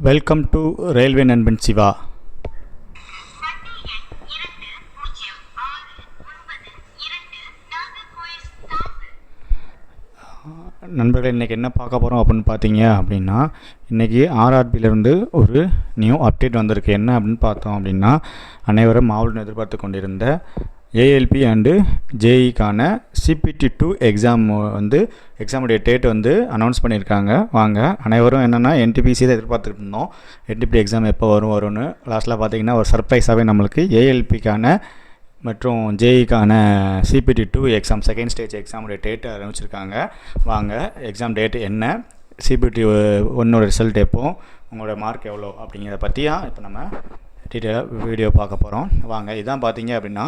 Welcome to railway நண்பன் சிவா. நண்பர்கள், இன்றைக்கி என்ன பார்க்க போகிறோம் அப்படின்னு பார்த்தீங்க அப்படின்னா, இன்றைக்கி ஆர்ஆர்பியிலேருந்து ஒரு நியூ அப்டேட் வந்திருக்கு. என்ன அப்படின்னு பார்த்தோம் அப்படின்னா, அனைவரும் ஆவலுடன் எதிர்பார்த்து கொண்டிருந்த ஏஎல்பி அண்டு ஜேஇக்கான CPT-2 எக்ஸாம் எக்ஸாமுடைய டேட் அனௌன்ஸ் பண்ணியிருக்காங்க. வாங்க, அனைவரும் என்னென்னா NTPC தான் எதிர்பார்த்துட்டு இருந்தோம். NTPC எக்ஸாம் எப்போ வரும்னு. லாஸ்ட்டில் பார்த்தீங்கன்னா ஒரு சர்ப்ரைஸாகவே நம்மளுக்கு ஏஎல்பிக்கான மற்றும் ஜேஇக்கான CPT-2 எக்ஸாம் செகண்ட் ஸ்டேஜ் எக்ஸாமுடைய டேட் அறிவிச்சிருக்காங்க. வாங்க, எக்ஸாம் டேட் என்ன, CPT-1 ரிசல்ட் எப்போ, உங்களோட மார்க் எவ்வளோ அப்படிங்கிறத பற்றியா இப்போ நம்ம டீட்டெயிலாக வீடியோ பார்க்க போகிறோம். வாங்க, இதான் பார்த்தீங்க அப்படின்னா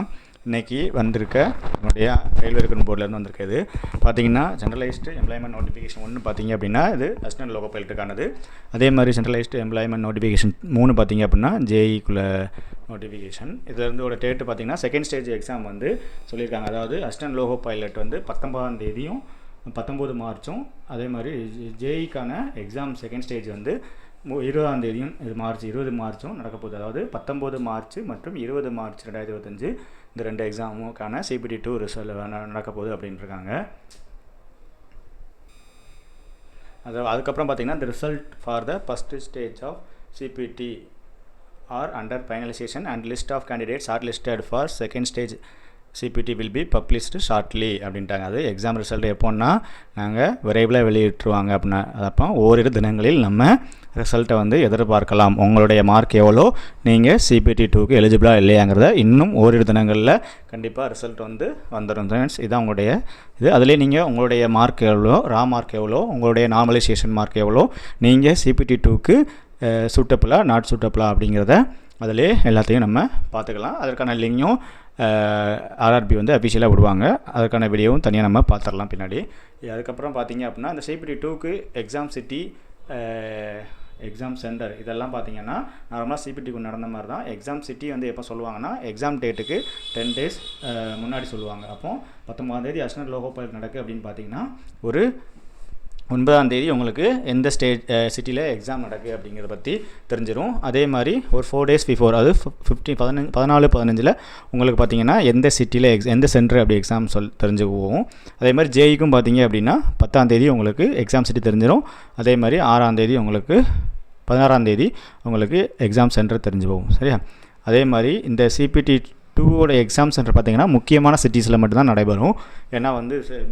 இன்றைக்கி வந்திருக்க நம்முடைய ரயில்வே ரெக்ரூட்மெண்ட் போர்டிலேருந்து வந்திருக்குது. பார்த்தீங்கன்னா ஜென்ரலைஸ்டு எம்ப்ளாய்மெண்ட் நோட்டிஃபிகேஷன் 1 பார்த்தீங்க அப்படின்னா இது அசிஸ்டன்ட் லோகோ பைலட்டுக்கானது. அதே மாதிரி ஜென்ரலைஸ்டு எம்ப்ளாய்மெண்ட் நோட்டிஃபிகேஷன் 3 பார்த்தீங்க அப்படின்னா ஜேஇக்குள்ள நோட்டிஃபிகேஷன். இதிலேருந்து ஒரு டேட்டு பார்த்தீங்கன்னா செகண்ட் ஸ்டேஜ் எக்ஸாம் சொல்லியிருக்காங்க. அதாவது அசிஸ்டன்ட் லோகோ பைலட் 19ஆம் தேதியும் 19 மார்ச்சும், அதே மாதிரி ஜேஇக்கான எக்ஸாம் செகண்ட் ஸ்டேஜ் 20ஆம் தேதியும் மார்ச் 20 மார்ச்சும் நடக்க போகுது. அதாவது 19 மார்ச் மற்றும் 20 மார்ச் 2025 இந்த 2 எக்ஸாமுக்கான CPT-2 ரிசல்ட் நடக்க போகுது அப்படின்ட்டுருக்காங்க. அதுக்கப்புறம் பார்த்திங்கன்னா the result for the first stage of CPT are under finalization and list of candidates shortlisted for second stage CPT will be published shortly அப்படின்ட்டாங்க. அது எக்ஸாம் ரிசல்ட் எப்போன்னா நாங்கள் விரைவில் வெளியிட்டுருவாங்க அப்படின்னா, அப்போ ஓரிரு தினங்களில் நம்ம ரிசல்ட்டை எதிர்பார்க்கலாம். உங்களுடைய மார்க் எவ்வளோ, நீங்கள் CPT-2க்கு எலிஜிபிளாக இல்லையாங்கிறத இன்னும் ஓரிரு தினங்களில் கண்டிப்பாக ரிசல்ட் வந்துடும் ஃப்ரெண்ட்ஸ். இதுதான் உங்களுடைய இது. அதிலே நீங்கள் உங்களுடைய மார்க் எவ்வளோ, மார்க் எவ்வளோ, உங்களுடைய நார்மலைசேஷன் மார்க் எவ்வளோ, நீங்கள் CPT-2க்கு சூட்டபிளா நாட் சூட்டபிளா அப்படிங்கிறத அதிலே எல்லாத்தையும் நம்ம பார்த்துக்கலாம். அதற்கான லிங்கும் ஆர்ஆர்பி அஃபிஷியலாக விடுவாங்க. அதற்கான வீடியோவும் தனியாக நம்ம பார்த்துடலாம் பின்னாடி. அதுக்கப்புறம் பார்த்தீங்க அப்படின்னா இந்த CPT-2க்கு எக்ஸாம் சிட்டி, எக்ஸாம் சென்டர் இதெல்லாம் பார்த்தீங்கன்னா நார்மலாக CPT-க்கு நடந்த மாதிரி தான். எக்ஸாம் சிட்டி எப்போ சொல்லுவாங்கன்னா எக்ஸாம் டேட்டுக்கு 10 டேஸ் முன்னாடி சொல்லுவாங்க. அப்போ 19ஆம் தேதி அசிஸ்டன்ட் லோகோ பைலட் நடக்குது அப்படின்னு பார்த்தீங்கன்னா ஒரு 9ஆம் தேதி உங்களுக்கு எந்த சிட்டியில் எக்ஸாம் நடக்குது அப்படிங்கிறத பற்றி தெரிஞ்சிடும். அதே மாதிரி ஒரு 4 டேஸ் பிஃபோர், அது 14-15 உங்களுக்கு பார்த்தீங்கன்னா எந்த சிட்டியில் எந்த சென்டர் அப்படி எக்ஸாம் தெரிஞ்சுக்குவோம். அதே மாதிரி ஜேஇக்கும் பார்த்தீங்க அப்படின்னா 10ஆம் தேதி உங்களுக்கு எக்ஸாம் சிட்டி தெரிஞ்சிடும். அதே மாதிரி 6ஆம் தேதி உங்களுக்கு 16ஆம் தேதி உங்களுக்கு எக்ஸாம் சென்டர் தெரிஞ்சு போகும். சரியா? அதே மாதிரி இந்த CPT-2 எக்ஸாம் சென்டர் பார்த்திங்கன்னா முக்கியமான சிட்டிஸில் மட்டும்தான் நடைபெறும். ஏன்னா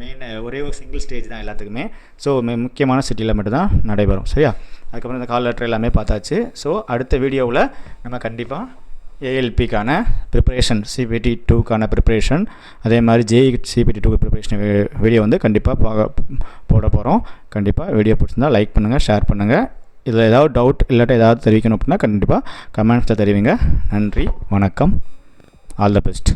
மெயின் ஒரே ஒரு சிங்கிள் ஸ்டேஜ் தான் எல்லாத்துக்குமே. ஸோ முக்கியமான சிட்டியில் மட்டும்தான் நடைபெறும். சரியா? அதுக்கப்புறம் இந்த கால் லெட்டர் எல்லாமே பார்த்தாச்சு. ஸோ அடுத்த வீடியோவில் நம்ம கண்டிப்பாக ஏஎல்பிக்கான ப்ரிப்பரேஷன், CPT-2க்கான ப்ரிப்பரேஷன், அதே மாதிரி CPT-2 ப்ரிப்பரேஷன் வீடியோ கண்டிப்பாக போட போகிறோம். கண்டிப்பாக வீடியோ பிடிச்சிருந்தால் லைக் பண்ணுங்கள், ஷேர் பண்ணுங்கள். இதில் ஏதாவது டவுட் இல்லாட்ட ஏதாவது தெரிவிக்கணும் அப்படின்னா கண்டிப்பாக கமெண்ட்ஸில் தெரிவிங்க. நன்றி, வணக்கம், ஆல் த பெஸ்ட்.